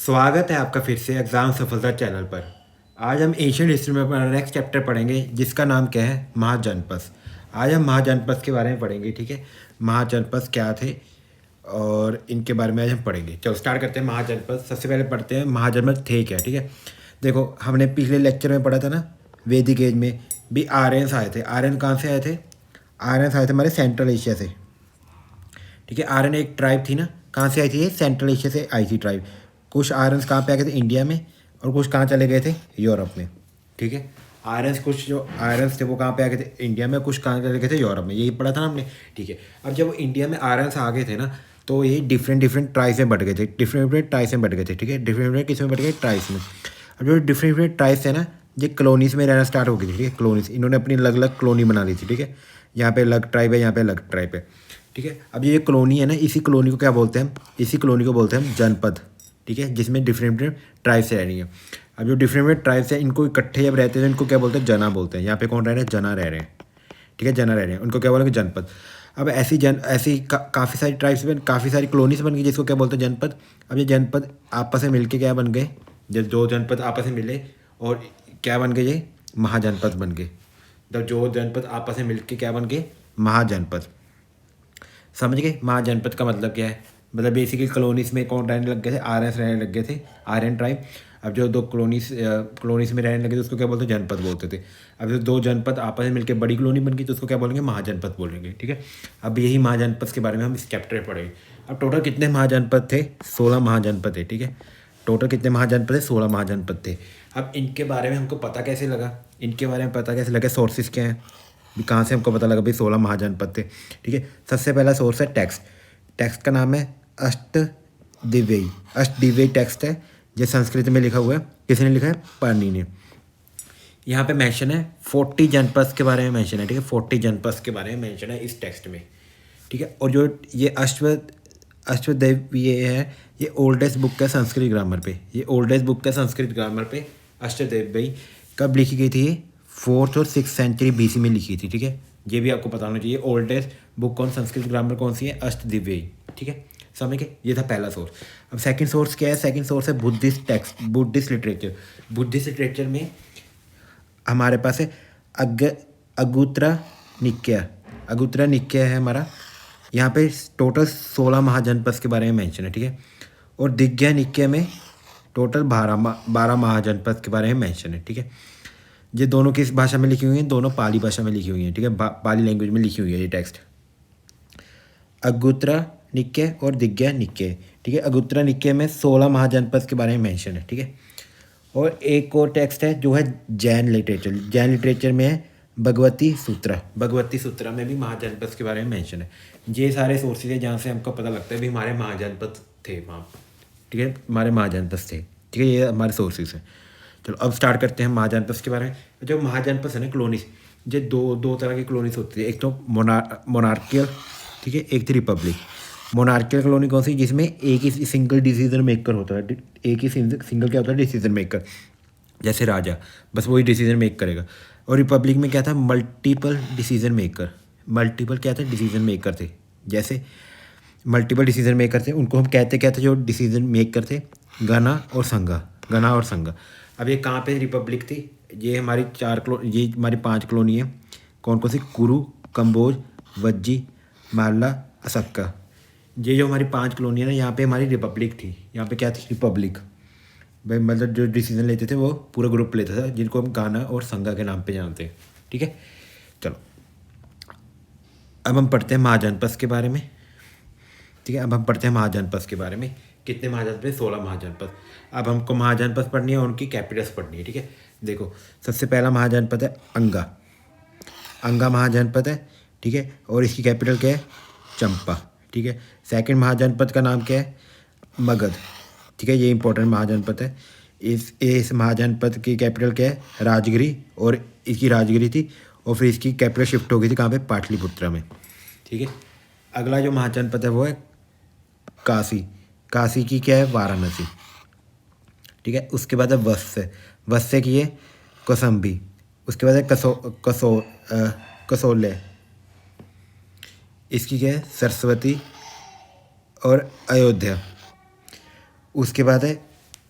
स्वागत है आपका फिर से एग्ज़ाम सफलता चैनल पर। आज हम एशियन हिस्ट्री में अपना नेक्स्ट चैप्टर पढ़ेंगे जिसका नाम क्या है, महाजनपद। आज हम महाजनपद के बारे में पढ़ेंगे, ठीक है। महाजनपद क्या थे और इनके बारे में आज हम पढ़ेंगे। चलो स्टार्ट करते हैं। महाजनपद सबसे पहले पढ़ते हैं महाजनपद थे क्या, ठीक है। देखो हमने पिछले लेक्चर में पढ़ा था ना, वैदिक एज में भी आर्यंस आए थे। आर्यन कहाँ से आए थे? आर्यंस आए थे हमारे सेंट्रल एशिया से, ठीक है। आर्यन एक ट्राइब थी ना, कहाँ से आई थी? ये सेंट्रल एशिया से आई थी ट्राइब। कुछ आर्यंस कहाँ पे आ गए थे? इंडिया में। और कुछ कहाँ चले गए थे? यूरोप में, ठीक है। आर्यंस कुछ जो आर्यंस थे वो कहाँ पे आ गए थे? इंडिया में। कुछ कहाँ चले गए थे? यूरोप में। यही पढ़ा था ना हमने, ठीक है। अब जब इंडिया में आर्यंस आ गए थे ना, तो ये डिफरेंट डिफरेंट ट्राइब्स में बट गए थे, डिफरेंट डिफरेंट ट्राइब्स में बट गए थे, ठीक है। डिफरेंट डिफरेंट किस में बट गए? ट्राइब्स में। अब जो डिफरेंट डिफरेंट ट्राइब्स है ना, ये कॉलोनीज में रहना स्टार्ट हो गई थी, ठीक है। कॉलोनीज, इन्होंने अपनी अलग अलग कॉलोनी बना ली थी, ठीक है। यहाँ पे अलग ट्राइब है, यहाँ पे अलग ट्राइब है, ठीक है। अब ये कॉलोनी है ना, इसी कॉलोनी को क्या बोलते हैं? इसी कॉलोनी को बोलते हैं हम जनपद, ठीक है, जिसमें डिफरेंट डिफरेंट ट्राइब्स रह रही हैं। अब जो डिफरेंट डिफरेंट ट्राइब्स हैं, इनको इकट्ठे जब रहते हैं इनको क्या बोलते हैं? जना बोलते हैं। यहाँ पे कौन रह रहे हैं? जना रह रहे हैं, ठीक है। जना रह रहे हैं, उनको क्या बोलेंगे? जनपद। अब ऐसी काफ़ी सारी ट्राइब्स बन, काफ़ी सारी कॉलोनीज बन गई जिसको क्या बोलते हैं? जनपद। अब ये जनपद आपस में मिलके क्या बन गए? जब दो जनपद आपस में मिले और क्या बन गए? ये महाजनपद बन गए। जब जो जनपद आपस में मिलके क्या बन गए? महाजनपद। समझ गए? महाजनपद का मतलब क्या है? मतलब बेसिकली कॉलोनीज में कौन रहने लग गए थे? आर्यंस रहने लग गए थे, आर्यन ट्राइब। अब जो दो कॉलोनीज में रहने लगे थे उसको क्या बोलते हैं? जनपद बोलते थे। अब जो दो जनपद आपस में मिलकर बड़ी कॉलोनी बन गई तो उसको क्या बोलेंगे? महाजनपद बोलेंगे, ठीक है। अब यही महाजनपद के बारे में हम इस चैप्टर में पढ़ेंगे। अब टोटल कितने महाजनपद थे? 16 महाजनपद थे, ठीक है। टोटल कितने महाजनपद थे? 16 महाजनपद थे। अब इनके बारे में हमको पता कैसे लगा? इनके बारे में पता कैसे लगा? सोर्सेज क्या हैं? कहाँ से हमको पता लगा भाई 16 महाजनपद थे, ठीक है। सबसे पहला सोर्स है टेक्स्ट। टेक्स्ट का नाम है अष्टदिव्यई। अष्टदिव्यई टेक्स्ट है, जो संस्कृत में लिखा हुआ है। किसने लिखा है? पाणिनि ने। यहाँ पे मेंशन है 40 जनपद के बारे में मेंशन है, ठीक है। 40 जनपद के बारे में मेंशन है इस टेक्स्ट में, ठीक है। और जो ये अष्टदेव्य है, ये ओल्डेस्ट बुक है संस्कृत ग्रामर पे। ये ओल्डेस्ट बुक है संस्कृत ग्रामर पे। अष्टदेव्यई कब लिखी गई थी? ये 4th और 6th सेंचुरी BC में लिखी थी, ठीक है। ये भी आपको पता होना चाहिए। ओल्डेस्ट बुक कौन संस्कृत ग्रामर कौन सी है? अष्टदिव्यई, ठीक है। समझ गए? ये था पहला सोर्स। अब सेकंड सोर्स क्या है? सेकंड सोर्स है Buddhist text, Buddhist literature. Buddhist literature में हमारे पास है अगुत्रा निकाय। अगुत्रा निकाय है हमारा। यहाँ पे टोटल 16 महाजनपद के बारे में मेंशन है, ठीक है। और दिग्गज निकाय में टोटल 12 महाजनपद के बारे में मेंशन है, ठीक है। ये दोनों किस भाषा में लिखी हुई हैं? दोनों पाली भाषा में लिखी हुई हैं, ठीक है। पाली लैंग्वेज में लिखी हुई है ये टेक्स्ट। अगुत्रा निकाय और दिग्गज निकाय, ठीक है। अगुत्रा निकाय में 16 महाजनपद के बारे में मेंशन है, ठीक है। और एक और टेक्स्ट है जो है जैन लिटरेचर। जैन लिटरेचर में है भगवती सूत्रा। भगवती सूत्रा में भी महाजनपद के बारे में मेंशन है। ये सारे सोर्सेज है जहाँ से हमको पता लगता है भी हमारे महाजनपद थे वहाँ, ठीक है। हमारे महाजनपद थे, ठीक है। ये हमारे सोर्सेज हैं। चलो अब स्टार्ट करते हैं महाजनपद के बारे में। जो महाजनपद है ना, कॉलोनीज, ये दो तरह की कॉलोनीज होती है। एक तो मोनार्कियल, ठीक है। एक थी रिपब्लिक। मोनार्कियल कॉलोनी कौन सी? जिसमें एक ही सिंगल डिसीजन मेकर होता है। एक ही सिंगल क्या होता है? डिसीजन मेकर, जैसे राजा, बस वही डिसीजन मेक करेगा। और रिपब्लिक में क्या था? Multiple decision maker. मल्टीपल क्या था? डिसीजन मेकर थे। जैसे मल्टीपल डिसीजन मेकर थे, उनको हम कहते क्या थे? जो डिसीजन मेक करते, गना और संगा। गना और संगा। अब ये कहाँ पे रिपब्लिक थी? ये हमारी ये हमारी 5 कॉलोनी है। कौन कौन सी? कुरु, कंबोज, वज्जी, माल्ला, असक्का। ये जो हमारी 5 कॉलोनी है ना, यहाँ पे हमारी रिपब्लिक थी। यहाँ पे क्या थी? रिपब्लिक। भाई मतलब जो डिसीजन लेते थे वो पूरा ग्रुप लेता था, जिनको हम गाना और संगा के नाम पे जानते हैं, ठीक है। चलो अब हम पढ़ते हैं महाजनपद के बारे में, ठीक है। अब हम पढ़ते हैं महाजनपद के बारे में। कितने महाजनपद? 16 महाजनपद। अब हमको महाजनपद पढ़नी है और उनकी कैपिटल्स पढ़नी है, ठीक है। देखो सबसे पहला महाजनपद है अंगा। अंगा महाजनपद है, ठीक है। और इसकी कैपिटल क्या है? चंपा, ठीक है। सेकंड महाजनपद का नाम क्या है? मगध, ठीक है। ये इंपॉर्टेंट महाजनपद है। इस महाजनपद की कैपिटल क्या है? राजगिरी। और इसकी राजगिरी थी और फिर इसकी कैपिटल शिफ्ट हो गई थी कहाँ पे? पाटलिपुत्रा में, ठीक है। अगला जो महाजनपद है वो है काशी। काशी की क्या है? वाराणसी, ठीक है। उसके बाद है वत्स्य। वत्स्य की है कौसंबी। उसके बाद है कसोले। इसकी क्या है? सरस्वती और अयोध्या। उसके बाद है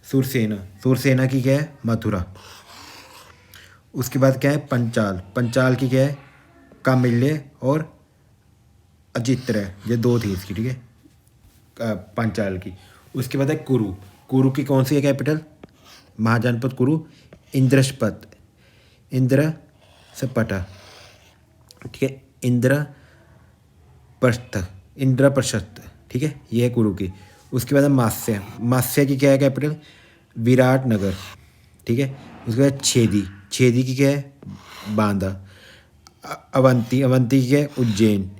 सुरसेना, सुरसेना की क्या है, मथुरा। उसके बाद क्या है, पंचाल, पंचाल की क्या है, कामिल्य और अचित्र है, ये दो थी इसकी, ठीक है, पांचाल की। उसके बाद है कुरु, कुरु की कौन सी है कैपिटल, महाजनपद कुरु, इंद्रशपत, इंद्र सपटा, ठीक है, इंद्रप्रस्थ, इंद्रप्रशस्त, ठीक है, ये है कुरु की। उसके बाद है मात्स्य, मात्स्य की क्या है कैपिटल, विराटनगर, ठीक है। उसके बाद छेदी, छेदी की क्या है, बांदा, अवंती, अवंती की क्या है, उज्जैन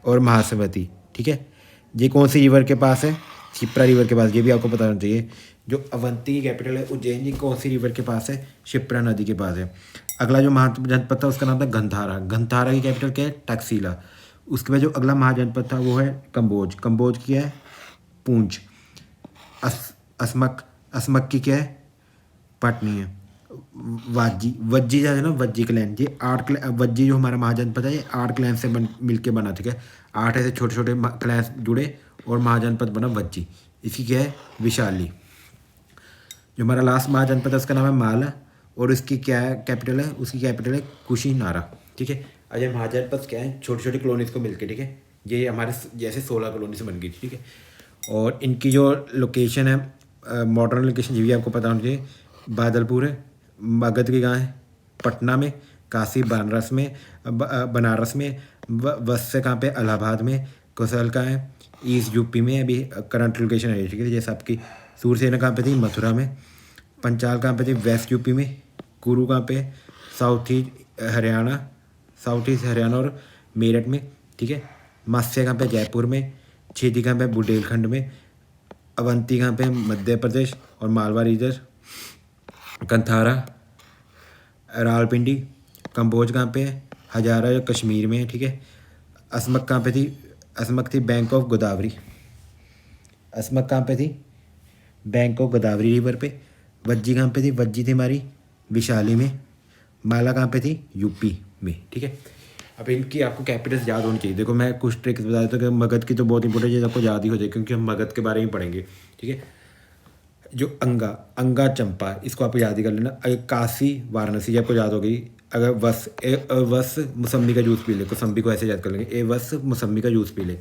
और महासवती, ठीक है। ये कौन सी रिवर के पास है, शिप्रा रिवर के पास, ये भी आपको पता होना चाहिए। जो अवंती की कैपिटल है उज्जैन, ये कौन सी रिवर के पास है, शिप्रा नदी के पास है। अगला जो महाजनपद था उसका नाम था गंधारा, गंधारा की कैपिटल क्या है, टक्सीला। उसके बाद जो अगला महाजनपद था वो है कंबोज, कंबोज की है पूंछ। असमक, असमक की क्या है, पटनी है। वाजी, वज्जी जो है ना, वज्जी क्लैन, ये 8 वज्जी जो हमारा महाजनपद है ये 8 क्लैन से मिलके बना, ठीक है। 8 ऐसे छोटे छोटे क्लैन जुड़े और महाजनपद बना वज्जी। इसकी क्या है, विशाली। जो हमारा लास्ट महाजनपद है उसका नाम है माला और इसकी क्या है कैपिटल है, उसकी कैपिटल है कुशीनारा, ठीक है। अजय महाजनपद क्या है, छोटी छोटी कॉलोनीज को मिलके, ठीक है। ये हमारे जैसे 16 कॉलोनी से बन गई थी, ठीक है। और इनकी जो लोकेशन है, मॉडर्न लोकेशन ये भी आपको पता होना चाहिए। बादलपुर है, मगध की कहाँ है, पटना में, काशी बनारस में, बनारस में, वत्स कहाँ पे, इलाहाबाद में, कौशल कहाँ है, ईस्ट यूपी में, अभी करंट लोकेशन है, ठीक है। जैसे आपकी सूरसेना कहाँ पे थी, मथुरा में। पंचाल कहाँ पे थी, वेस्ट यूपी में। कुरु कहाँ पे, south east Haryana, south east Haryana और मेरठ में, ठीक है। मत्स्य कहाँ पे, जयपुर में। छेदी कहाँ पे, बुंदेलखंड में। अवंती कहाँ पे, मध्य प्रदेश और मालवा रीजन। कंथारा रावलपिंडी। कंबोज कहाँ पे, हजारा जो कश्मीर में है, ठीक है। असमक कहाँ पे थी, असमक थी बैंक ऑफ गोदावरी, असमक कहाँ पे थी, बैंक ऑफ गोदावरी रिवर पे। वज्जी कहाँ पे थी, वज्जी थी हमारी विशाली में। माला कहाँ पे थी, यूपी में, ठीक है। अब इनकी आपको कैपिटल्स याद होनी चाहिए। देखो मैं कुछ ट्रिक्स बता देता हूँ कि मगध की तो बहुत इंपॉर्टेंट चीज़ आपको याद ही हो जाए क्योंकि हम मगध के बारे में पढ़ेंगे, ठीक है। जो अंगा, अंगा चंपा, इसको आप याद ही कर लेना। काशी वाराणसी आपको याद हो गई। अगर वस, वस मौसम्बी का जूस पी ले, कोसम्बी को ऐसे याद कर लेंगे, ए वस मौसम्बी का जूस पी ले,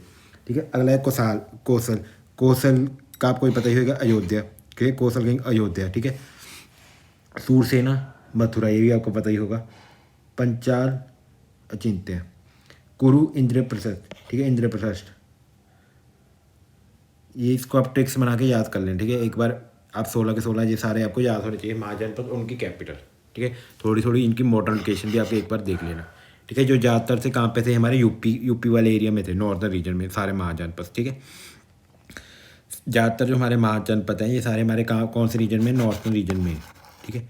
ठीक है। अगला है कोसाल, कौशल, कौशल का आपको पता ही होगा, अयोध्या, ठीक है। कौशल किंग अयोध्या, ठीक है। सूरसेना मथुरा, ये भी आपको पता ही होगा। पंचाल अचिंत्य। कुरु इंद्रप्रस्थ, ठीक है, इंद्रप्रस्थ। ये इसको आप ट्रिक्स बना के याद कर लें, ठीक है। एक बार आप 16 के 16 ये सारे आपको याद होने चाहिए, महाजनपद और उनकी कैपिटल, ठीक है। थोड़ी थोड़ी इनकी मॉडर्न लोकेशन भी आप एक बार देख लेना, ठीक है। जो ज़्यादातर से कहाँ पे थे, हमारे यूपी वाले एरिया में थे, नॉर्दर्न रीजन में सारे महाजनपद, ठीक है। ज़्यादातर जो हमारे महाजनपद हैं ये सारे हमारे कहाँ, कौन से रीजन में, नॉर्थर्न रीजन में, ठीक है।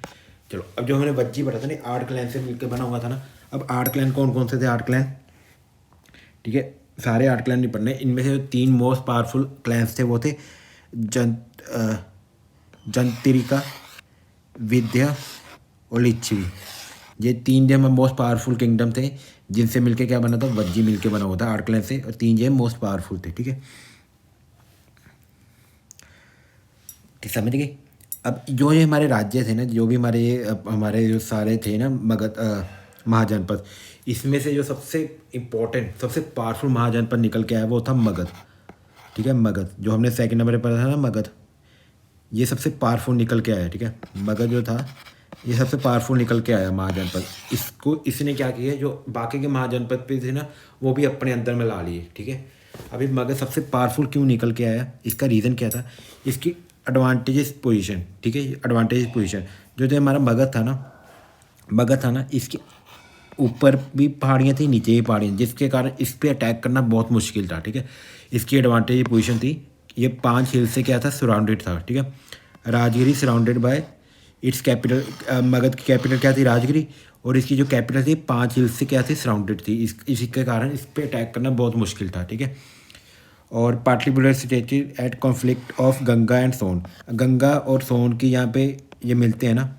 चलो अब जो हमने वज्जी पढ़ा था ना, 8 क्लैन से मिलकर बना हुआ था ना। अब 8 क्लैन कौन कौन से थे, 8 क्लैन, ठीक है। सारे 8 क्लैन नहीं पढ़ने, इनमें से जो 3 मोस्ट पावरफुल क्लैन्स थे वो थे जंतिरिका, विद्या और लिच्छवी। ये 3 जो हमारे मोस्ट पावरफुल किंगडम थे जिनसे मिलके क्या बना था, वज्जी मिलके बना हुआ था 8 क्लैन से, और 3 जो मोस्ट पावरफुल थे, ठीक है। ठीक, समझ गए। अब जो ये हमारे राज्य थे ना, जो भी हमारे जो सारे थे ना मगध महाजनपद, इसमें से जो सबसे इम्पोर्टेंट सबसे पावरफुल महाजनपद निकल के आया वो था मगध, ठीक है। मगध जो हमने सेकंड नंबर पर पढ़ा था ना, मगध, ये सबसे पावरफुल निकल के आया, ठीक है। मगध जो था ये सबसे पावरफुल निकल के आया महाजनपद। इसको इसने क्या किया, जो बाकी के महाजनपद पे थे ना वो भी अपने अंदर में ला लिए, ठीक है। अभी मगध सबसे पावरफुल क्यों निकल के आया, इसका रीज़न क्या था, इसकी एडवांटेजेस पोजीशन, ठीक है। एडवांटेजेस पोजीशन जो हमारा मगध था ना, इसके ऊपर भी पहाड़ियाँ थी, नीचे भी पहाड़ियाँ, जिसके कारण इस पर अटैक करना बहुत मुश्किल था, ठीक है। इसकी एडवांटेज पोजीशन थी, ये 5 हिल से क्या था, सराउंडेड था, ठीक है। Rajagiri surrounded by it's capital, Magadh की कैपिटल क्या थी, राजगिरी, और इसकी जो कैपिटल थी 5 हिल से क्या थी, सराउंडेड थी। इसी के कारण इस पर अटैक करना बहुत मुश्किल था, ठीक है। और Pataliputra situated at conflict of Ganga and Son, Ganga और सोन की यहाँ पे ये मिलते हैं ना,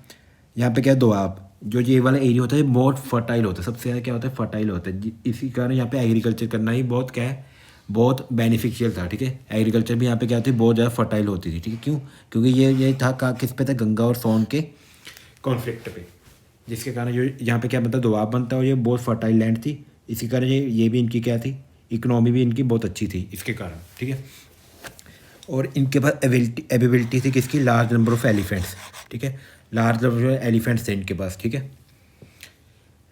यहाँ पे क्या दोआब, जो ये वाला एरिया होता है बहुत फर्टाइल होता है, सबसे ज़्यादा क्या होता है, फर्टाइल होता है। इसी कारण यहाँ पे एग्रीकल्चर करना ही बहुत क्या है, बहुत बेनिफिशियल था, ठीक है। एग्रीकल्चर भी यहाँ पे क्या थी, बहुत ज़्यादा फर्टाइल होती थी, ठीक है। क्यों? क्योंकि ये था किस पे था, गंगा और सोन के कॉन्फ्लिक्ट पे, जिसके कारण जो यहाँ पे क्या बनता, दबाव बनता है, और ये बहुत फर्टाइल लैंड थी। इसी कारण ये भी इनकी क्या थी, इकोनॉमी भी इनकी बहुत अच्छी थी इसके कारण, ठीक है। और इनके पास एबिलिटी थी किसकी, लार्ज नंबर ऑफ एलिफेंट्स, ठीक है। लार्ज नंबर ऑफ एलिफेंट्स थे इनके पास, ठीक है।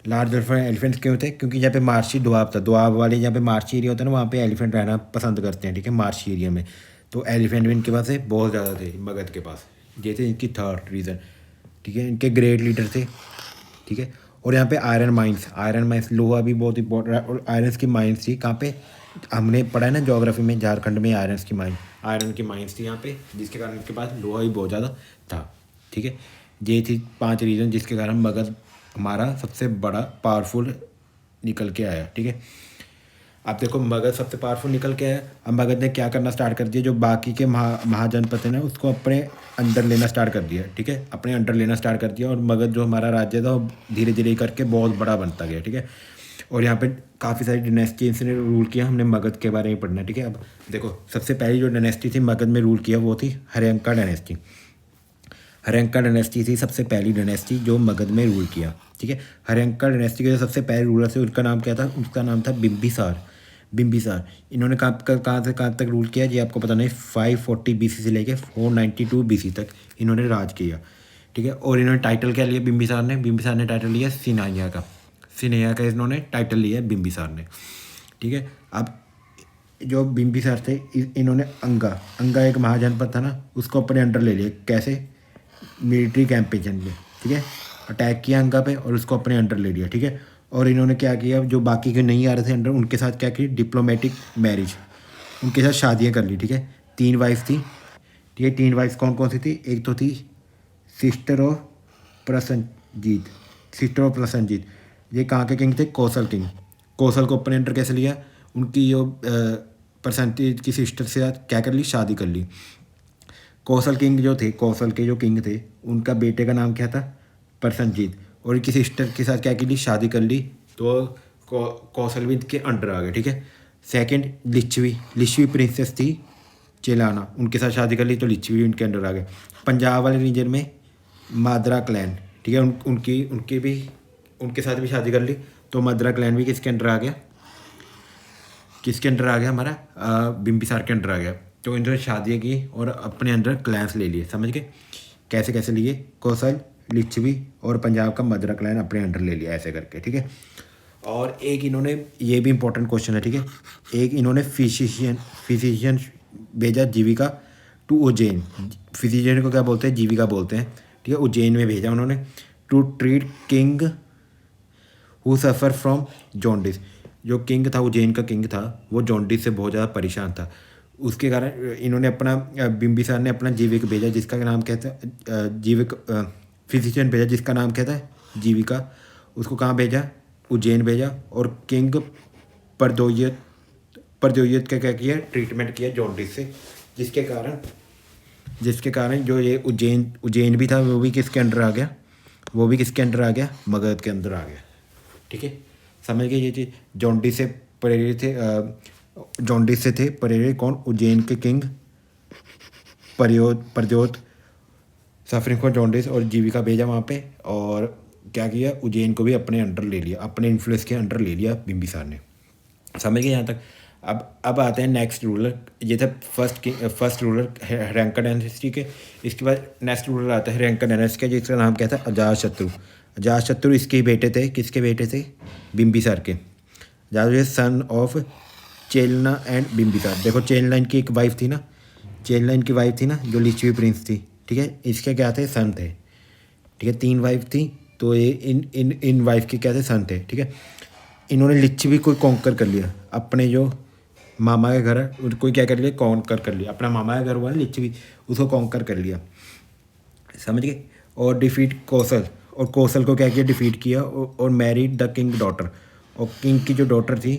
लार्ज नंबर ऑफ एलिफेंट्स क्यों थे? क्योंकि यहाँ पे मार्शी दुआब था, दुआब वाले जहाँ पे मार्शी एरिया होता है ना, वहाँ पे एलिफेंट रहना पसंद करते हैं, ठीक है, मार्शी एरिया में। तो एलिफेंट भी इनके पास है, बहुत ज़्यादा थे मगध के पास। ये थे इनकी थर्ड रीज़न, ठीक है। इनके ग्रेट लीडर थे, ठीक है। और यहाँ पे आयरन माइंस लोहा भी बहुत इंपॉर्टेंट है। और आयरन की माइंस थी कहाँ पे, हमने पढ़ा है ना ज्योग्राफी में, झारखंड में आयरन की माइंस थी यहाँ पे, जिसके कारण इनके पास लोहा भी बहुत ज़्यादा था, ठीक है। ये थी 5 रीज़न जिसके कारण मगध हमारा सबसे बड़ा पावरफुल निकल के आया, ठीक है। अब देखो मगध सबसे पावरफुल निकल के आया। अब मगध ने क्या करना स्टार्ट कर दिया, जो बाकी के महाजनपद है ना, उसको अपने अंडर लेना स्टार्ट कर दिया, ठीक है। अपने अंडर लेना स्टार्ट कर दिया, और मगध जो हमारा राज्य था वो धीरे धीरे करके बहुत बड़ा बनता गया, ठीक है। और यहाँ पे काफ़ी सारी डायनेस्टीज ने रूल किया, हमने मगध के बारे में पढ़ना, ठीक है। अब देखो सबसे पहली जो डायनेस्टी थी मगध में रूल किया वो थी हर्यंका डायनेस्टी। हर्यंका डायनेस्टी थी सबसे पहली डायनेस्टी जो मगध में रूल किया, ठीक है। हर्यंका डायनेस्टी के जो सबसे पहले रूलर थे उनका नाम क्या था, उसका नाम था बिम्बिसार। इन्होंने कहाँ से कहाँ तक रूल किया जी आपको पता नहीं, 540 BC से लेके 492 BC तक इन्होंने राज किया, ठीक है। और इन्होंने टाइटल क्या लिया बिम्बिसार ने टाइटल लिया सिनेया का इन्होंने टाइटल लिया बिम्बिसार ने, ठीक है। अब जो बिम्बिसार थे इन्होंने अंगा एक महाजनपद था ना, उसको अपने अंडर ले लिया। कैसे? मिलिट्री कैंपेन में, ठीक है। अटैक किया अंगा पे और उसको अपने अंडर ले लिया, ठीक है। और इन्होंने क्या किया, जो बाकी के नहीं आ रहे थे अंडर, उनके साथ क्या की, डिप्लोमेटिक मैरिज, उनके साथ शादियाँ कर ली, ठीक है। 3 वाइफ थी, ठीक है। 3 वाइफ कौन कौन सी थी? एक तो थी सिस्टर ऑफ प्रसन्नजीत। ये कहाँ के किंग थे? कौशल किंग। कौशल को अपने अंडर कैसे लिया? उनकी जो प्रसन्नजीत की सिस्टर से साथ क्या कर ली, शादी कर ली। कौशल के जो किंग थे उनका बेटे का नाम क्या था? प्रसन्नजीत। और इनकी सिस्टर के साथ क्या की ली, शादी कर ली, तो कौशल भी के अंडर आ गए, ठीक है। सेकंड लिच्छवी प्रिंसेस थी चेलाना, उनके साथ शादी कर ली तो लिच्छवी उनके अंडर आ गए। पंजाब वाले रीजन में मादरा क्लैन, ठीक है, उनके साथ भी शादी कर ली, तो मादरा क्लैन भी किसके अंडर आ गया, हमारा बिम्बिसार के अंडर आ गया। तो इन्होंने शादियाँ की और अपने अंदर क्लैंस ले लिए, समझ गए कैसे कैसे लिए? कौशल, लिच्छवी और पंजाब का मदरा क्लैन अपने अंडर ले लिया, ऐसे करके, ठीक है। और एक इन्होंने, ये भी इंपॉर्टेंट क्वेश्चन है, ठीक है, एक इन्होंने फिजिशियन भेजा जीविका टू उज्जैन। फिजिशियन को क्या बोलते हैं? जीविका बोलते हैं, ठीक है। उज्जैन में भेजा उन्होंने, to treat king who suffer from jaundice. जो किंग था, उज्जैन का किंग था, वो जॉन्डिस से बहुत ज़्यादा परेशान था। उसके कारण इन्होंने अपना बिम्बिसार ने अपना जीविक भेजा, जिसका नाम कहता है फिजिशियन भेजा, जिसका नाम कहता है जीविका। उसको कहाँ भेजा? उज्जैन भेजा। और किंग प्रद्योत का क्या किया? ट्रीटमेंट किया जॉन्डिस से, जिसके कारण जो ये उज्जैन भी था वो भी किसके अंडर आ गया? मगध के अंदर आ गया, ठीक है। समझ गए ये चीज़? जॉन्डिस से प्रेरित कौन? उज्जैन के king Pradyot, suffering for jaundice, और जीविका भेजा वहाँ पे। और क्या किया? उज्जैन को भी अपने अंडर ले लिया, अपने इन्फ्लुएंस के अंडर ले लिया बिम्बिसार ने। समझ गए यहाँ तक? अब आते हैं नेक्स्ट रूलर। ये था फर्स्ट रूलर हर्यंका डायनेस्टी के। इसके बाद नेक्स्ट रूलर आता है हर्यंका डायनेस्टी का, जिसका नाम क्या था? अजातशत्रु इसके ही बेटे थे। किसके बेटे थे? बिम्बिसार के। Ajatashatru son of Chelna and Bimbisara. देखो चेलना इनकी एक वाइफ थी ना, जो लिच्छवी प्रिंस थी, ठीक है। इसके क्या थे? सन थे, ठीक है। 3 वाइफ थी, तो ये इन वाइफ के क्या थे? सन थे, ठीक है। इन्होंने लिच्छवी को कॉन्कर कर लिया, अपने जो मामा के घर उनको क्या कर लिया? कॉन्कर कर लिया। अपना मामा का घर हुआ लिच्छवी, उसको कॉन्कर कर लिया, समझ गए। और डिफीट कौशल को क्या किया? डिफीट किया, और मैरिड द किंग डॉटर। और किंग की जो डॉटर थी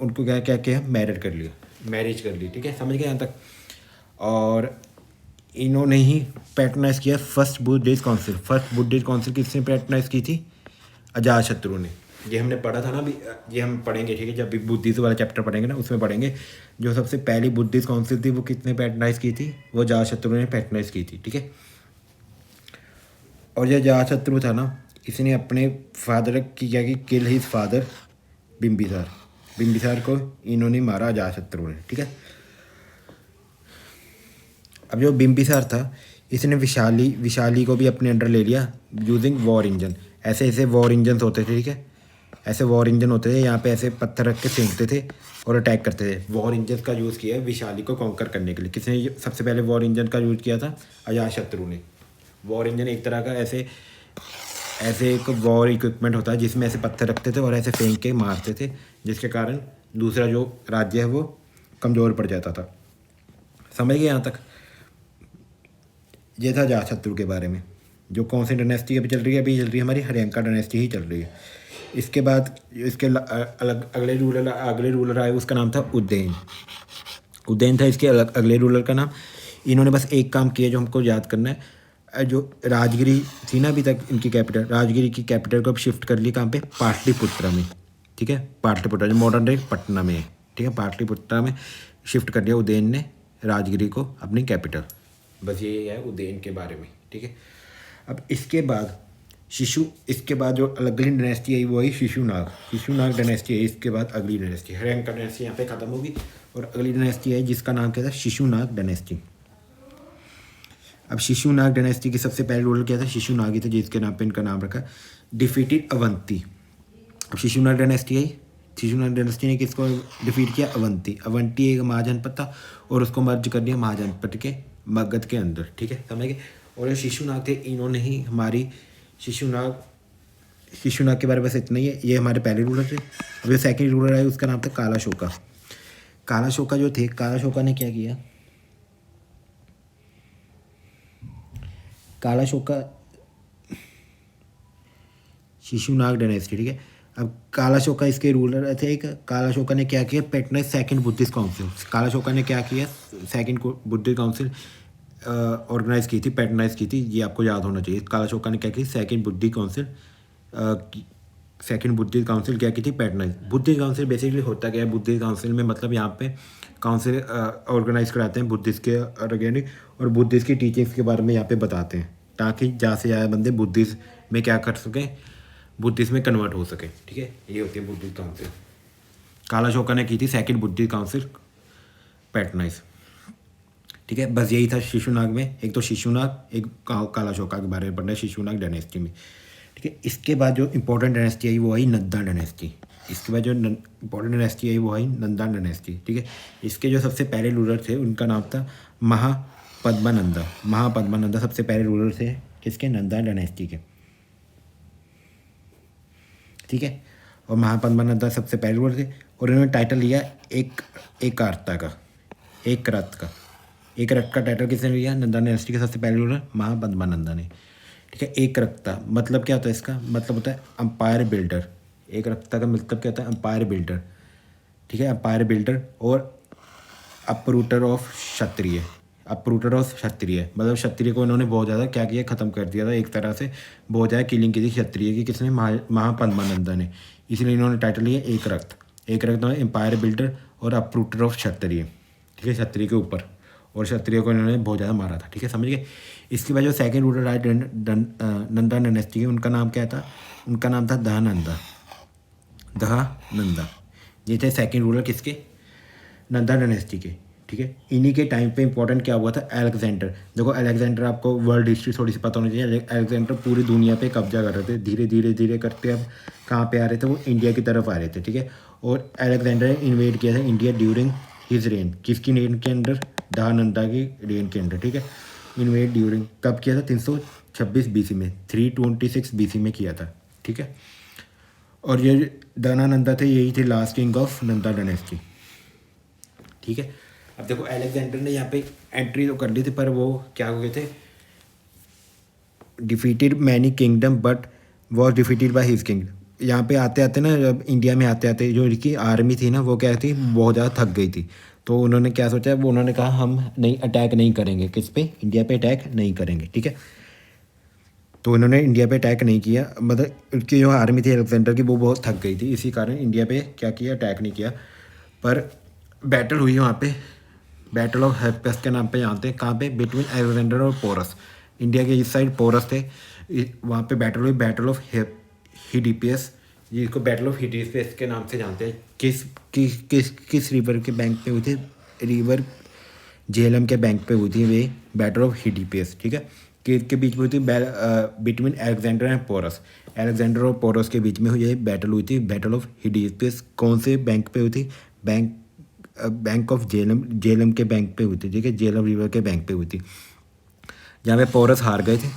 उनको क्या क्या किया? मैरिज कर ली, ठीक है। समझ गए यहाँ तक? और इन्होंने ही पैटर्नाइज किया फर्स्ट बुद्धिस्ट काउंसिल। किसने पैटर्नाइज की थी? अजातशत्रु ने, ये हमने पढ़ा था ना अभी, ये हम पढ़ेंगे, ठीक है, जब भी बुद्धिज्म वाला चैप्टर पढ़ेंगे ना उसमें पढ़ेंगे। जो सबसे पहली बुद्धिस्ट काउंसिल थी वो किसने पैटर्नाइज की थी? वो जातशत्रु ने पैटर्नाइज की थी, ठीक है। और ये जातशत्रु था ना, इसने अपने फादर की क्या की, किल हिज फादर बिम्बिसार। बिम्बिसार को इन्होंने मारा जातशत्रु ने, ठीक है। अब जो बिम्बिसार था इसने विशाली को भी अपने अंडर ले लिया यूजिंग वॉर इंजन। ऐसे ऐसे वॉर इंजन होते थे, ठीक है, ऐसे वॉर इंजन होते थे, यहाँ पे ऐसे पत्थर रख के फेंकते थे और अटैक करते थे। वॉर इंजन का यूज़ किया है विशाली को कॉन्कर करने के लिए। किसने सबसे पहले वॉर इंजन का यूज़ किया था? अजातशत्रु ने। वॉर इंजन एक तरह का ऐसे ऐसे एक वॉर इक्विपमेंट होता है जिसमें ऐसे पत्थर रखते थे और ऐसे फेंक के मारते थे, जिसके कारण दूसरा जो राज्य है वो कमज़ोर पड़ जाता था। समझ गए यहाँ तक? ये था जातशत्रु के बारे में। जो कौन सी डायनेस्टी अभी चल रही है? अभी चल रही है हमारी हरियांका डायनेस्टी ही चल रही है। इसके बाद इसके अलग अगले रूलर आए, उसका नाम था उदयन। उदयन था इसके अगले रूलर का नाम। इन्होंने बस एक काम किया जो हमको याद करना है। जो राजगिरी थी ना अभी तक इनकी कैपिटल, राजगिरी की कैपिटल को अब शिफ्ट कर ली कहाँ पे? पाटलिपुत्रा में, ठीक है। पाटलिपुत्रा जो मॉडर्न डे पटना में है, ठीक है, पाटलिपुत्रा में शिफ्ट कर दिया उदयन ने राजगिरी को अपनी कैपिटल। बस ये है उदयन के बारे में, ठीक है। अब इसके बाद इसके बाद जो अगली डायनेस्टी आई वो आई शिशुनाग डायनेस्टी है। इसके बाद अगली डायनेस्टी हरियांका डायनेस्टी यहाँ पे ख़त्म होगी और अगली डायनेस्टी है जिसका नाम क्या था? शिशुनाग डायनेस्टी। अब शिशुनाग डायनेस्टी की सबसे पहले रूलर क्या था? शिशुनाग ही थे, जिसके नाम पे इनका नाम रखा डिफीटेड अवंती। अब शिशुनाग डायनेस्टी आई, शिशुनाग डायनेस्टी ने किसको डिफीट किया? अवंती। अवंती एक महाजनपद था और उसको मर्ज कर दिया महाजनपद के मगध के अंदर, ठीक है, समझ गए। और ये शिशुनाग थे, इन्होंने ही हमारी शिशुनाग के बारे में बस इतना ही है। ये हमारे पहले रूलर थे। अब ये सेकेंड रूलर आए, उसका नाम था कालाशोका। कालाशोका जो थे, कालाशोका ने क्या किया? कालाशोका शिशुनाग डायनेस्टी, ठीक है। अब कालाशोका इसके रूलर थे। एक कालाशोका ने क्या किया? Patronise second Buddhist council. Kalashoka ने क्या किया? सेकंड बुद्धिस्ट काउंसिल ऑर्गेनाइज की थी, पैटर्नाइज की थी, ये आपको याद होना चाहिए। कालाशोका ने क्या की? सेकंड बुद्धिस्ट काउंसिल क्या की थी? पैटर्नाइज। बुद्धिस्ट काउंसिल बेसिकली होता क्या है? बुद्धिस्ट काउंसिल में मतलब यहाँ पे काउंसिल ऑर्गेनाइज कराते हैं बुद्धिस्ट के ऑर्गेनिक और बुद्धिस्ट की टीचिंग्स के बारे में यहाँ पे बताते हैं, ताकि ज़्यादा से ज़्यादा बंदे बुद्धिस्ट में क्या कर सकें, बुद्धिस्ट में कन्वर्ट हो सके, ठीक है। ये होती है बुद्धिस्ट काउंसिल। कालाशोका ने की थी सेकंड बुद्धिस्ट काउंसिल पैटर्नाइज, ठीक है। बस यही था शिशुनाग में। एक तो शिशुनाग, एक कालाशोका के बारे में पढ़ना है शिशुनाग डायनेस्टी में, ठीक है। इसके बाद जो इंपॉर्टेंट डायनेस्टी आई वो आई नंदा डायनेस्टी। इसके बाद जो इंपॉर्टेंट डायनेस्टी आई वो आई नंदा डायनेस्टी, ठीक है। इसके जो सबसे पहले रूलर थे उनका नाम था महापद्मानंदा। महापद्मानंदा सबसे पहले रूलर थे किसके? नंदा डायनेस्टी के, ठीक है। और महापद्मानंदा सबसे पहले रूलर थे और इन्होंने टाइटल लिया एक रथ का टाइटल किसने लिया? नंदा डायनेस्टी के सबसे पहले रूलर महापद्मानंदा ने, ठीक है। एक रखता मतलब क्या होता है? इसका मतलब होता है अंपायर बिल्डर। एक रखता का मतलब क्या होता है? अंपायर बिल्डर, ठीक है, अंपायर बिल्डर। और अपरूटर ऑफ क्षत्रिय। मतलब क्षत्रिय को इन्होंने बहुत ज़्यादा क्या किया? ख़त्म कर दिया था, एक तरह से बहुत ज़्यादा किलिंग की थी क्षत्रिय की। किसने? महापद्मानंदा ने। इसलिए इन्होंने टाइटल लिया एक रक्त एम्पायर बिल्डर और अपरूटर ऑफ क्षत्रिय, ठीक है, क्षत्रिय के ऊपर। और क्षत्रिय को इन्होंने बहुत ज़्यादा मारा था, ठीक है, समझ गए। इसके बाद जो सेकंड रूलर आए नंदा डायनेस्टी के, उनका नाम क्या था? उनका नाम था दहानंदा। ये थे सेकंड रूलर किसके? नंदा डायनेस्टी के, ठीक है। इन्हीं के टाइम पे इंपॉर्टेंट क्या हुआ था? अलेक्जेंडर। देखो अलेक्जेंडर, आपको वर्ल्ड हिस्ट्री थोड़ी सी पता होनी चाहिए। अलेक्जेंडर पूरी दुनिया पे कब्जा कर रहे थे, धीरे धीरे करते अब कहाँ पे आ रहे थे? वो इंडिया की तरफ आ रहे थे, ठीक है। और अलेक्जेंडर ने इन्वेड किया था इंडिया ड्यूरिंग हिज रेन। किसकी रेन के अंडर? दहानंदा की रेन के अंडर, ठीक है। इन्वेड ड्यूरिंग कब किया था? 326 BC में, 326 BC में किया था, ठीक है। और ये दहानंदा थे, यही थे last king of Nanda dynasty, ठीक है। अब देखो अलेक्जेंडर ने यहाँ पे एंट्री तो कर ली थी, पर वो क्या हो गए थे? Defeated many kingdom but was defeated by his king. यहाँ पे आते आते ना, जब इंडिया में आते आते जो इनकी आर्मी थी ना, वो क्या थी? बहुत ज़्यादा थक गई थी। तो उन्होंने क्या सोचा? वो उन्होंने कहा हम नहीं अटैक नहीं करेंगे, किस पे? इंडिया पे अटैक नहीं करेंगे, ठीक है। तो इन्होंने इंडिया पे अटैक नहीं किया, मतलब उनकी जो आर्मी थी अलेक्जेंडर की वो बहुत थक गई थी, इसी कारण इंडिया पे क्या किया, अटैक नहीं किया। पर बैटल हुई वहाँ पे, बैटल ऑफ हेल्पेस के नाम पे जानते हैं, कहाँ पे, बिटवीन अलेक्जेंडर और पोरस। इंडिया के इस साइड पोरस थे, वहाँ पे बैटल हुई, बैटल ऑफ हिडिपियस, जिसको बैटल ऑफ हिडिपियस के नाम से जानते हैं। किस रिवर के बैंक पे हुई थी, रिवर झेलम के बैंक पे हुई थी वे बैटल ऑफ हिडिपियस, ठीक है। के बीच में हुई थी between Alexander and Porus, Alexander और पोरस के बीच में ये बैटल हुई थी, बैटल ऑफ हिडिपियस। कौन से बैंक पे हुई थी, बैंक ऑफ झेलम, झेलम के बैंक पे हुई थी, ठीक है, झेलम रिवर के बैंक पे हुई थी, जहाँ पे पोरस हार गए थे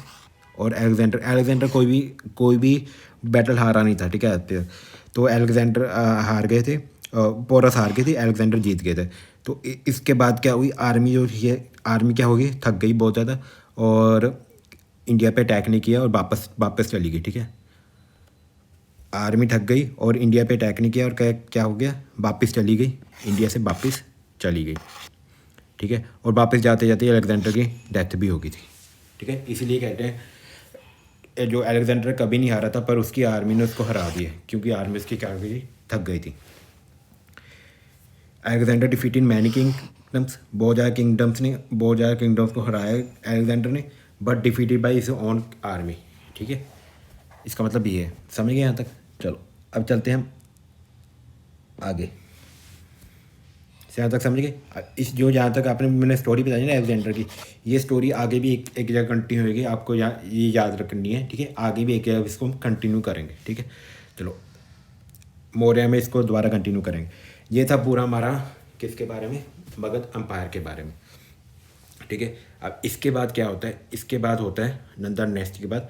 और अलेक्जेंडर कोई भी बैटल हारा नहीं था, ठीक है। तो अलेक्जेंडर हार गए थे, पोरस हार गई थी, अलेक्जेंडर जीत गए थे। तो इसके बाद क्या हुई, आर्मी जो है, आर्मी क्या होगी, थक गई बहुत ज़्यादा और इंडिया पे अटैक नहीं किया और वापस चली गई, ठीक है। आर्मी थक गई और इंडिया पे अटैक नहीं किया और क्या हो गया, वापस चली गई, इंडिया से वापस चली गई, ठीक है। और वापस जाते जाते अलेक्जेंडर की डेथ भी हो गई थी, ठीक है। इसीलिए कहते हैं जो अलेक्जेंडर कभी नहीं हारा था, पर उसकी आर्मी ने उसको हरा दिया, क्योंकि आर्मी उसकी क्या गई, थक गई थी। अलेक्जेंडर डिफीटेड मैनी किंगडम्स, बहुत ज़्यादा किंगडम्स को हराया अलेक्जेंडर ने, but defeated by his own army, ठीक है। इसका मतलब ये है, समझ गए यहाँ तक। चलो अब चलते हैं हम आगे, यहाँ तक समझ गए। इस जो जहाँ तक आपने मैंने स्टोरी बताई ना अलेक्जेंडर की, ये स्टोरी आगे भी एक जगह कंटिन्यू होगी, आपको ये याद रखनी है, ठीक है। आगे भी एक जगह इसको हम कंटिन्यू करेंगे, ठीक है। चलो मौर्य में इसको दोबारा कंटिन्यू करेंगे। ये था पूरा हमारा किसके बारे में, मगध अम्पायर के बारे में, ठीक है। अब इसके बाद क्या होता है, इसके बाद होता है नंदा डायनेस्टी के बाद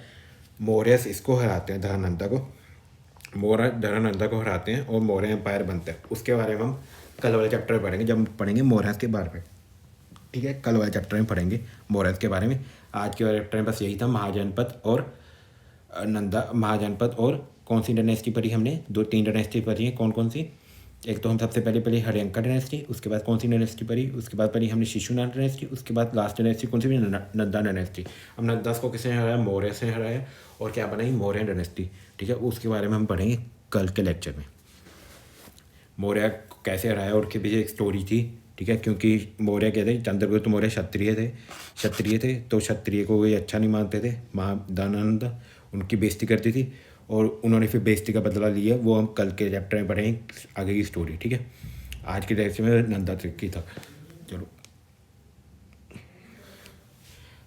मौर्यस इसको हराते हैं, धरानंदा को हराते हैं और मौर्य एम्पायर बनता है। उसके बारे में हम कल वाले चैप्टर में पढ़ेंगे, जब पढ़ेंगे मौर्यस के बारे में, ठीक है। कल वाले चैप्टर में पढ़ेंगे मौर्यस के बारे में। आज के वाले चैप्टर में बस यही था, महाजनपद और कौन सी डायनेस्टी पढ़ी हमने, 2-3 डायनेस्टी पढ़ी है। कौन कौन सी, एक तो हम सबसे पहले पढ़ी हर्यंका डायनेस्टी, उसके बाद कौन सी डायनेस्टी पढ़ी, उसके बाद पढ़ी हमने शिशुनाग डायनेस्टी, उसके बाद लास्ट डायनेस्टी कौन सी भी, नंदा डायनेस्टी। अब नंदास को किसने हराया, मौर्य से हराया, और क्या बनाई, मौर्य डायनेस्टी, ठीक है। उसके बारे में हम पढ़ेंगे कल के लेक्चर में, मौर्य कैसे हराया और उसके पीछे एक स्टोरी थी, ठीक है। क्योंकि मौर्य क्या थे, चंद्रगुप्त मौर्य क्षत्रिय थे, तो क्षत्रिय को वे अच्छा नहीं मानते थे, महादानंद उनकी बेइज्जती करती थी और उन्होंने फिर बेइज्जती का बदला लिया। वो हम कल के चैप्टर में पढ़ेंगे आगे की स्टोरी, ठीक है। आज के लेक्चर में नंदा की था। चलो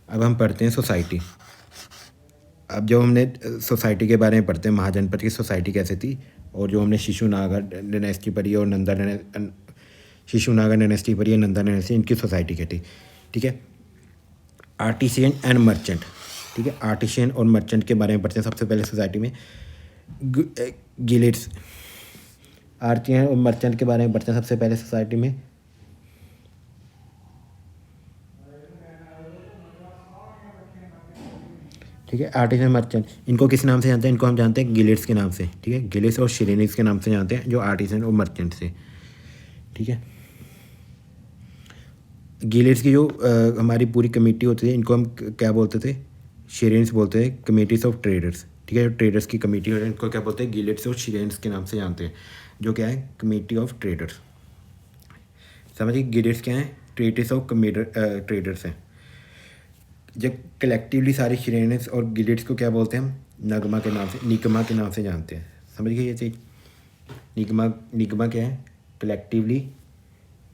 अब हम पढ़ते हैं सोसाइटी। अब जो हमने सोसाइटी के बारे में पढ़ते हैं, महाजनपद की सोसाइटी कैसे थी, और जो हमने शिशुनागा डायनेस्टी पढ़ी और शिशुनागा डायनेस्टी पढ़ी है, नंदा डायनेस्टी, इनकी सोसाइटी क्या थी, ठीक है। आर्टिशियन एंड मर्चेंट, ठीक है। आर्टिशियन और मर्चेंट के बारे में पढ़ते हैं सबसे पहले सोसाइटी में। गिलेट्स, आर्टिशियन और मर्चेंट के बारे में पढ़ते हैं सबसे पहले सोसाइटी में। ठीक है, आर्टिशियन मर्चेंट, इनको किस नाम से जानते हैं, इनको हम जानते हैं गिलेट्स के नाम से, ठीक है। गिलेट्स और शिरेनिक्स के नाम से जानते हैं, जो आर्टिशियन और मर्चेंट से, ठीक है। गिलेट्स की जो हमारी पूरी कमेटी होती है, इनको हम क्या बोलते थे, शिरेन्स बोलते हैं, कमेटीज ऑफ ट्रेडर्स, ठीक है। ट्रेडर्स की कमेटी होती है, इनको क्या बोलते हैं, गिलेट्स और शिरेन्स के नाम से जानते हैं, जो क्या है, कमेटी ऑफ ट्रेडर्स। समझिए गिलेट्स क्या है, ट्रेडर्स ऑफ ट्रेडर्स हैं। जब कलेक्टिवली सारी शिरेन्स और गिलेट्स को क्या बोलते हैं हम, निगमा के नाम से जानते हैं। समझ गए ये चीज़, निगमा क्या है, कलेक्टिवली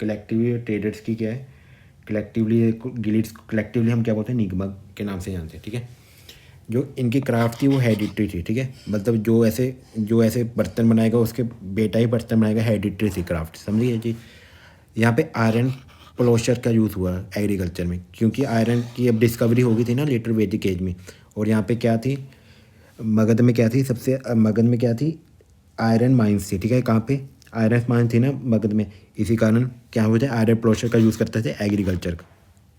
ट्रेडर्स की क्या है, कलेक्टिवली गिल्ड्स को कलेक्टिवली हम क्या बोलते हैं, निगमा के नाम से जानते हैं, ठीक है। जो इनकी क्राफ्ट थी वो हेरिडिटरी थी, ठीक है। मतलब जो ऐसे बर्तन बनाएगा उसके बेटा ही बर्तन बनाएगा, हेरिडिटरी थी क्राफ्ट, समझिए जी। यहाँ पे आयरन प्लोशर का यूज़ हुआ एग्रीकल्चर में, क्योंकि आयरन की अब डिस्कवरी हो गई थी ना लेटर वैदिक एज में। और यहाँ पे क्या थी, मगध में क्या थी, आयरन माइंस थी, ठीक है। कहाँ पे, आयरन माइंस थी ना मगध में, इसी कारण क्या हुए थे, आयरन प्लोशर का यूज़ करते थे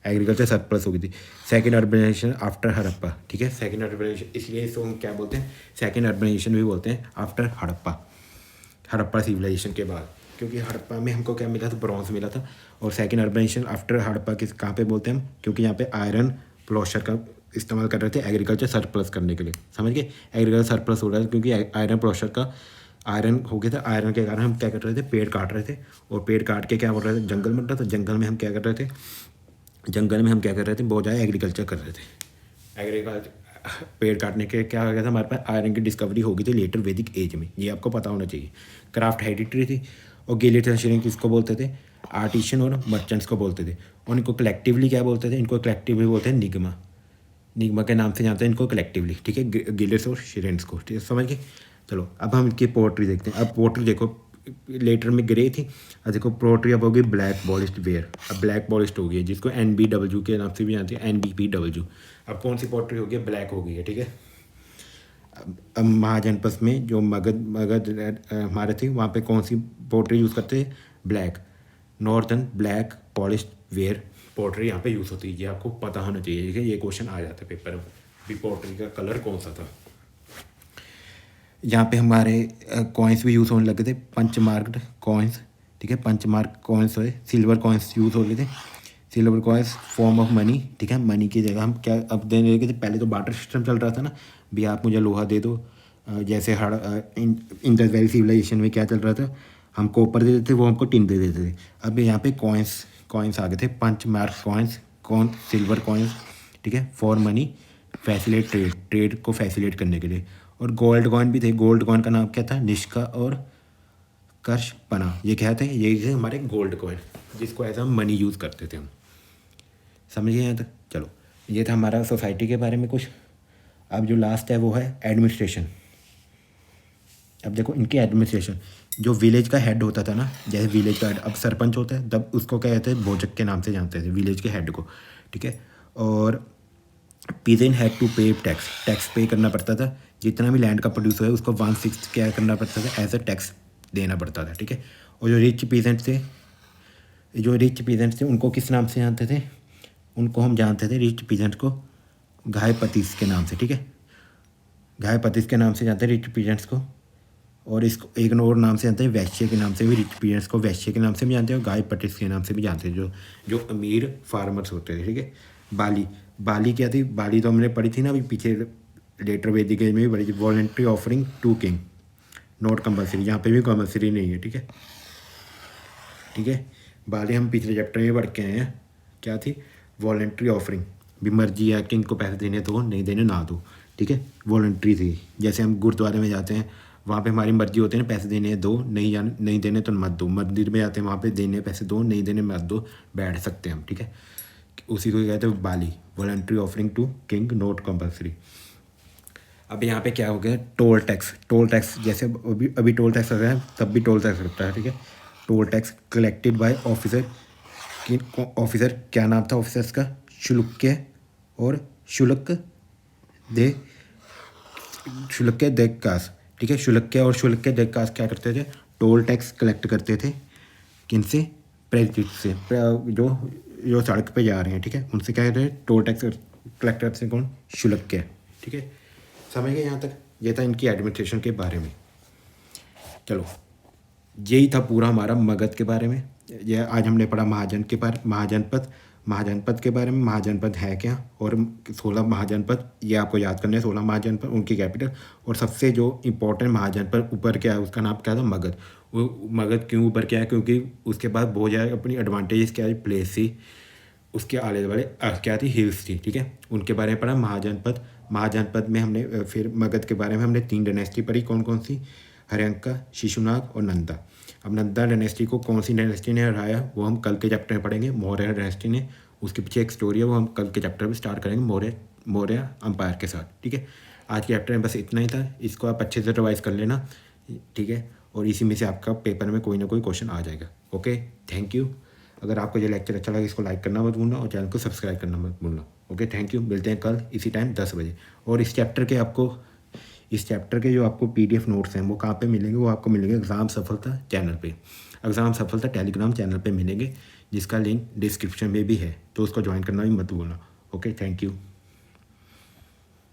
एग्रीकल्चर सरप्लस हो गई थी। सेकेंड अर्बनाइजेशन आफ्टर हड़प्पा, ठीक है। सेकेंड अर्बनाइजेशन, इसलिए इसको हम क्या बोलते हैं, सेकेंड अर्बनाइजेशन भी बोलते हैं, आफ्टर हड़प्पा सिविलाइजेशन के बाद। क्योंकि हड़प्पा में हमको क्या मिला था, ब्रॉन्ज मिला था। और सेकेंड अर्बनाइजेशन आफ्टर हड़प्पा कहाँ पे बोलते हैं हम, क्योंकि यहाँ पे आयरन प्लोशर का इस्तेमाल कर रहे थे एग्रीकल्चर सरप्लस करने के लिए, समझ गए। एग्रीकल्चर सरप्लस हो रहा है क्योंकि आयरन प्रोसेस का आयरन हो गया था। आयरन के कारण हम क्या कर रहे थे, पेड़ काट रहे थे, और पेड़ काट के क्या हो रहा था, जंगल बन रहा था। जंगल में हम क्या कर रहे थे, बहुत ज़्यादा एग्रीकल्चर कर रहे थे। एग्रीकल्चर पेड़ काटने के क्या हो गया था, हमारे पास आयरन की डिस्कवरी हो गई थी लेटर वैदिक एज में, ये आपको पता होना चाहिए। क्राफ्ट हेरिडिटरी थी, और गिलियन किसको बोलते थे, आर्टिशन और मर्चेंट्स को बोलते थे। और इनको कलेक्टिवली क्या बोलते थे, इनको कलेक्टिवली बोलते हैं निग्मा। निग्मा के नाम से जानते हैं इनको कलेक्टिवली, ठीक है, गिलियस और शिरेंस को, ठीक है, समझ गए। चलो अब हम इनकी पोट्री देखते हैं। अब पोट्री देखो, लेटर में ग्रे थी, अब देखो पोट्री अब होगी ब्लैक पॉलिश्ड वेयर। अब ब्लैक पॉलिश्ड हो गई है, जिसको NBW के नाम से भी जानते हैं, NBPW। अब कौन सी पोट्री हो गई, ब्लैक हो गई है, ठीक है। अब महाजनपद में जो मगध हमारे थे, वहाँ पे कौन सी पोट्री यूज़ करते हैं, black. Northern black polished ware pottery यहाँ पे यूज़ होती है, ये आपको पता होना चाहिए, ठीक है। ये क्वेश्चन आ जाता है पेपर में भी, पोट्री का कलर कौन सा था। यहाँ पे हमारे कॉइन्स भी यूज़ होने लगे थे, पंचमार्क्ड कॉइन्स, ठीक है, पंचमार्क कॉइन्स हुए, सिल्वर कॉइन्स यूज़ हो गए थे। Silver coins form of money, ठीक है, मनी की जगह हम क्या अब देने लगे थे। पहले तो बार्टर सिस्टम चल रहा था ना, भी आप मुझे लोहा दे दो, जैसे इंडस वैली सिविलाइजेशन में क्या चल रहा था, हम कॉपर दे देते थे, वो हमको टिन दे देते थे। अब यहाँ पे कॉइन्स आ गए थे, पंचमार्क कॉइन्स, सिल्वर कॉइन्स, ठीक है, फॉर मनी, फैसिलिटेट ट्रेड को फैसिलिटेट करने के लिए। और गोल्ड कॉइन भी थे। गोल्ड कॉइन का नाम क्या था, निष्का और कर्षपना, ये क्या थे, ये थे हमारे गोल्ड कॉइन, जिसको एज हम मनी यूज़ करते थे हम, समझिए यहाँ तक। चलो ये था हमारा सोसाइटी के बारे में कुछ। अब जो लास्ट है वो है एडमिनिस्ट्रेशन। अब देखो इनकी एडमिनिस्ट्रेशन, जो विलेज का हेड होता था ना, जैसे विलेज का हेड अब सरपंच होता है, तब उसको क्या कहते हैं, भोजक के नाम से जानते थे विलेज के हेड को, ठीक है। और पीजेंट हैड टू पे टैक्स पे करना पड़ता था। जितना भी लैंड का प्रोड्यूस हुआ है उसको 1/6 क्या करना पड़ता था, एज अ टैक्स देना पड़ता था, ठीक है। और जो रिच पीजेंट्स थे उनको किस नाम से जानते थे, उनको हम जानते थे, रिच पीजेंट को घायपतिस के नाम से, ठीक है, घायपतिस के नाम से जानते हैं रिच पीजेंट्स को। और इसको एक और नाम से जानते हैं, वैश्य के नाम से भी, रिच पीजेंट्स को वैश्य के नाम से भी जानते हैं, और घायपतिस के नाम से भी जानते हैं, जो अमीर फार्मर्स होते थे, ठीक है। बाली क्या थी, बाली तो हमने पढ़ी थी ना अभी पीछे, लेटर वैदिक एज में भी पढ़ी थी। Voluntary offering to king, not compulsory, यहाँ पे भी कंपलसरी नहीं है, ठीक है, ठीक है। बाली हम पिछले चैप्टर में पढ़ के आए हैं, क्या थी, वॉलेंट्री ऑफरिंग, भी मर्जी है किंग को पैसे देने दो, नहीं देने ना दो, ठीक है, वॉलेंट्री थी। जैसे हम गुरुद्वारे में जाते हैं, वहाँ पे हमारी मर्जी होती है ना, पैसे देने दो, नहीं देने तो मत दो। मंदिर में जाते हैं, वहाँ पे देने पैसे दो, नहीं देने मत दो, बैठ सकते हैं हम, ठीक है। उसी को कहते हैं Bali, voluntary offering to king, not compulsory. अब यहाँ पे क्या हो गया, टोल टैक्स, जैसे अभी टोल टैक्स लग रहा है, तब भी टोल टैक्स लगता है, ठीक है। Toll tax collected by officer, क्या नाम था ऑफिसर्स का, शुल्क और शुल्क देकास, ठीक है। शुल्क देकास क्या करते थे, टोल टैक्स कलेक्ट करते थे, किनसे, प्रेसिडेंट से, जो सड़क पे जा रहे हैं, ठीक है, उनसे क्या कहते हैं, टोल टैक्स कलेक्ट करते हैं, कौन, शुल्क, ठीक है, समझ गए यहाँ तक। ये था इनकी एडमिनिस्ट्रेशन के बारे में। चलो यही था पूरा हमारा मगध के बारे में। यह आज हमने पढ़ा महाजनपद के बारे में, महाजनपद है क्या, और 16 महाजनपद, ये आपको याद करना है, 16 महाजनपद, उनकी कैपिटल, और सबसे जो इम्पोर्टेंट महाजनपद ऊपर क्या है, उसका नाम क्या था, मगध। वो मगध क्यों ऊपर क्या है, क्योंकि उसके बाद बहुत ज़्यादा अपनी एडवांटेज क्या है, प्लेस थी, उसके आले वाले क्या थी, हिल्स थी, ठीक है, उनके बारे में पढ़ा। महाजनपद में हमने फिर मगध के बारे में हमने 3 डायनेस्टी पढ़ी, कौन कौन सी, हर्यंका, शिशुनाग और नंदा। अब नंदा डायनेस्टी को कौन सी डायनेस्टी ने हराया, वो हम कल के चैप्टर में पढ़ेंगे। मौर्य डायनेस्टी ने, उसके पीछे एक स्टोरी है, वो हम कल के चैप्टर में स्टार्ट करेंगे मौर्य अंपायर के साथ, ठीक है। आज के चैप्टर में बस इतना ही था, इसको आप अच्छे से रिवाइज कर लेना, ठीक है, और इसी में से आपका पेपर में कोई ना कोई क्वेश्चन आ जाएगा। Okay, thank you. अगर आपको ये लेक्चर अच्छा लगा, इसको लाइक करना मत भूलना, और चैनल को सब्सक्राइब करना मत भूलना। Okay, thank you. मिलते हैं कल इसी टाइम 10 बजे। और इस चैप्टर के जो आपको PDF नोट्स हैं वो कहाँ पे मिलेंगे, वो आपको मिलेंगे एग्ज़ाम सफलता चैनल पे, एग्ज़ाम सफलता टेलीग्राम चैनल पे मिलेंगे, जिसका लिंक डिस्क्रिप्शन में भी है, तो उसको ज्वाइन करना भी मत भूलना। Okay, thank you.